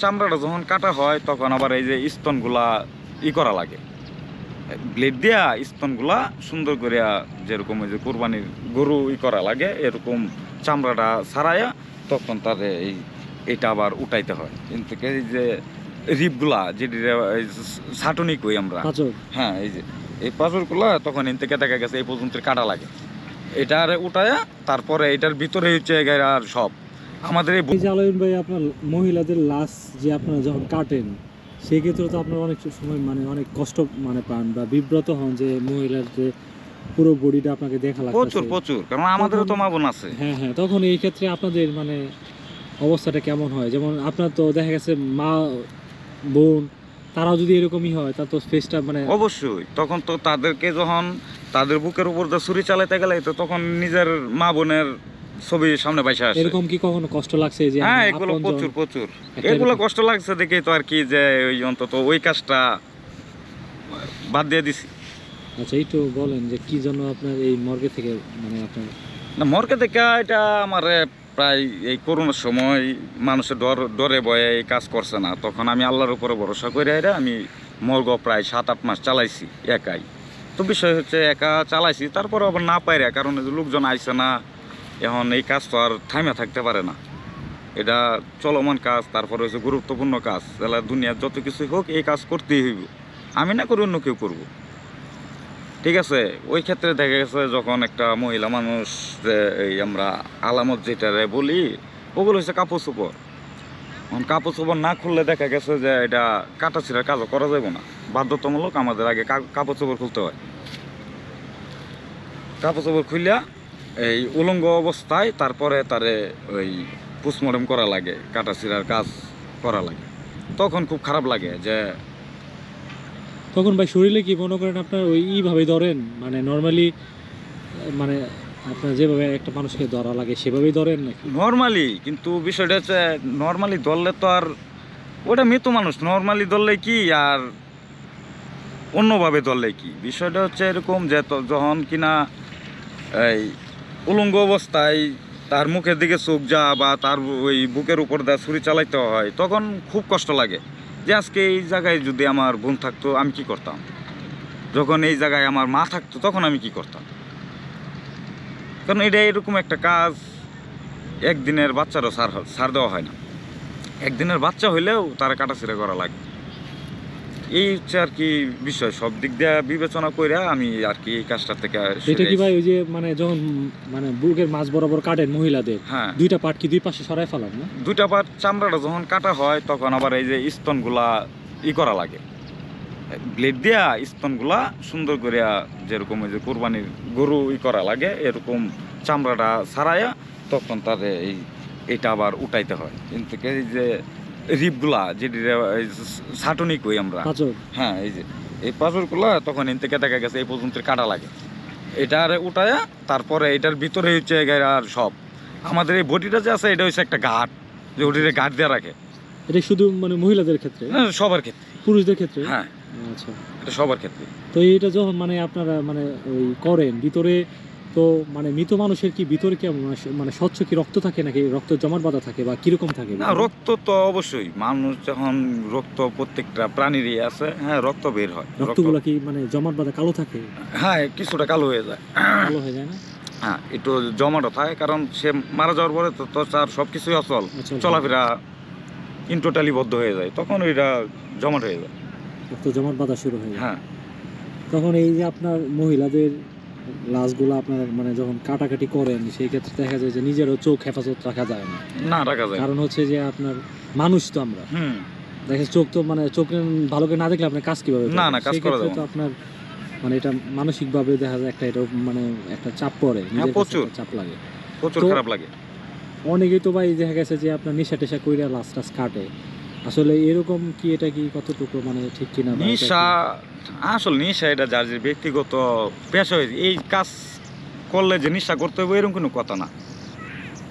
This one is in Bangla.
চামড়াটা যখন কাটা হয় তখন আবার এই যে স্তনগুলা করা লাগে, ব্লেড দিয়া স্তনগুলা সুন্দর করে যেরকম ওই যে কোরবানির গরু করা লাগে এরকম চামড়াটা ছাড়াইয়া তখন তার এইটা আবার উঠাইতে হয়। কিন্তু এই যে রিপগুলা যেটি ছাটনি কই আমরা, হ্যাঁ এই যে এই পাঁচরগুলা তখন এন থেকে দেখা গেছে এই পর্যন্ত কাটা লাগে, এটার উঠাইয়া তারপরে এটার ভিতরে হচ্ছে আর সব আমাদের এই আলামিন ভাই আপনার মহিলাদের লাশ যে আপনারা যখন কাটেন সেই ক্ষেত্রে তো আপনার অনেক সময় অনেক কষ্ট পান বা বিব্রত হন যে মহিলার যে পুরো বডিটা আপনাকে দেখা লাগছে প্রচুর কারণ আমাদেরও তো মা বোন আছে। হ্যাঁ, তখন এই ক্ষেত্রে আপনাদের অবস্থাটা কেমন হয়? যেমন আপনার তো দেখা গেছে মা বোন তারাও যদি এরকমই হয় তা তো ফেসটা অবশ্যই তখন তো তাদেরকে যখন তাদের বুকের উপর ছুরি চালাইতে গেলে তো তখন নিজের মা বোনের ছবি সামনে বাইসা আসে। এরকম কি কখনো কষ্ট লাগছে যে? হ্যাঁ, এগুলো প্রচুর এগুলো কষ্ট লাগছে দেখেই তো আর কি যে ওই অন্তত ওই কাজটা বাদ দিয়ে দিছি। আচ্ছা, একটু বলেন যে কি জন্য আপনার এই মর্গে থেকে আপনার না মর্গে থেকে এটা আমার প্রায় এই করোনার সময় মানুষের ডরে ভয়ে এই কাজ করছে না, তখন আমি আল্লাহর উপরে ভরসা করে আমি মর্গ প্রায় 7-8 মাস চালাইছি একাই। তো বিষয় হচ্ছে একা চালাইছি, তারপরে আবার না পাইরা কারণ লোকজন আইসে না, এখন এই কাজ তো আর থাইমা থাকতে পারে না, এটা চলমান কাজ, তারপরে হচ্ছে গুরুত্বপূর্ণ কাজ, তাহলে দুনিয়ার যত কিছুই হোক এই কাজ করতেই হইব, আমি না করে অন্য কেউ করবো। ঠিক আছে, ওই ক্ষেত্রে দেখা গেছে যখন একটা মহিলা মানুষ এই আমরা আলামত যেটারে বলি ওগুলো হচ্ছে কাপড় চোপড়, এখন কাপড় চোপড় না খুললে দেখা গেছে যে এটা কাটা ছিঁড়ার কাজও করা যাবে না, বাধ্যতামূলক আমাদের আগে কাপড় চোপড় খুলতে হয়। কাপড় চোপড় খুলিয়া এই উলঙ্গ অবস্থায় তারপরে তারে ওই পোস্টমর্টম করা লাগে, কাটা ছিঁড়ার কাজ করা লাগে, তখন খুব খারাপ লাগে যে তখন ভাই শরীরে কি মনে করেন আপনার ওইভাবে ধরেন নর্মালি আপনার যেভাবে একটা মানুষকে ধরা লাগে সেভাবেই ধরেন নাকি? নর্মালি, কিন্তু বিষয়টা হচ্ছে নর্মালি ধরলে তো আর ওটা মৃত মানুষ, নর্মালি ধরলে কি আর অন্যভাবে ধরলে কি, বিষয়টা হচ্ছে এরকম যে যখন কিনা এই উলঙ্গ অবস্থায় তার মুখের দিকে চোখ যা বা তার ওই বুকের উপর দা ছুরি চালাইতে হয় তখন খুব কষ্ট লাগে যে আজকে এই জায়গায় যদি আমার বোন থাকতো আমি কি করতাম, যখন এই জায়গায় আমার মা থাকতো তখন আমি কি করতাম, কারণ এটা এরকম একটা কাজ একদিনের বাচ্চারও ছাড় দেওয়া হয় না, একদিনের বাচ্চা হইলেও তারা কাটাছিড়া করা লাগে। এই হচ্ছে আর কি বিষয়, সব দিক দিয়ে বিবেচনা করে আমি আর কি এই কাজটা থেকে এটা কি ভাই ওই যে যখন বুকের মাছ বরাবর কাটেন মহিলাদের, হ্যাঁ দুইটা পার্ট কি দুই পাশে সরাই ফেলান না? দুইটা পার্ট চামড়াটা যখন কাটা হয় তখন আবার এই যে স্তনগুলা করা লাগে, ব্লেড দিয়া স্তনগুলা সুন্দর করে যেরকম ওই যে কোরবানির গরু করা লাগে এরকম চামড়াটা ছাড়াইয়া তখন তার এইটা আবার উঠাইতে হয়। কিন্তু এই যে রিপগুলা যেটি ছাটনি কই আমরা, হ্যাঁ এই যে এই পাঁচরগুলা তখন এন থেকে দেখা গেছে এই পর্যন্ত কাটা লাগে, এটার উঠাইয়া তারপরে এটার ভিতরে হচ্ছে আর সব আমাদের এই বডিটা যে আছে এটা হচ্ছে একটা গাঁট, যে ওটিতে গাঁট দিয়ে রাখে। এটা শুধু মহিলাদের ক্ষেত্রে? সবার ক্ষেত্রে, পুরুষদের ক্ষেত্রে? হ্যাঁ আচ্ছা, এটা সবার ক্ষেত্রে। তো এটা যখন আপনারা ওই করেন ভিতরে, তো মৃত মানুষের কি ভিতরে কেমন স্বচ্ছ কি রক্ত থাকে নাকি রক্ত জমাট বাঁধা থাকে বা কিরকম থাকে? না, রক্ত তো অবশ্যই, মানুষ যখন রক্ত প্রত্যেকটা প্রাণীরই আছে, হ্যাঁ রক্ত বের হয়। রক্তগুলো কি জমাট বাঁধা কালো থাকে? হ্যাঁ, কিছুটা কালো হয়ে যায়। কালো হয়ে যায় না? হ্যাঁ, একটু জমাটও থাকে, কারণ সে মারা যাওয়ার পরে তো তার সবকিছুই অচল, চলাফেরা ইন টোটালি বদ্ধ হয়ে যায়, তখন ওইটা জমাট হয়ে যায়, রক্ত জমাট বাঁধা শুরু হয়ে যায়। হ্যাঁ, তখন এই যে আপনার মহিলাদের লাশগুলো আপনার যখন কাটাকাটি করেন সেই ক্ষেত্রে দেখা যায় যে নিজেরও চোখ হেফাজত রাখা যায় না, রাখা যায়, কারণ হচ্ছে যে আপনার মানুষ তো আমরা, দেখে চোখ তো চোখ ভালো করে না দেখলে আপনার কাজ কিভাবে না কাজ করা যাবে তো আপনার এটা মানসিক ভাবে দেখা যায় একটা এটা একটা চাপ পড়ে, প্রচুর চাপ লাগে, প্রচুর খারাপ লাগে। অনেকেই তো ভাই দেখা গেছে যে আপনার নেশা টেশা কইরা লাশ টাশ কাটে, আসলে এরকম কি এটা কি কতটুকু ঠিক কিনা? নেশা আসলে নেশা এটা যার যে ব্যক্তিগত পেশা হয়েছে, এই কাজ করলে যে নেশা করতে হবে এরকম কোনো কথা না।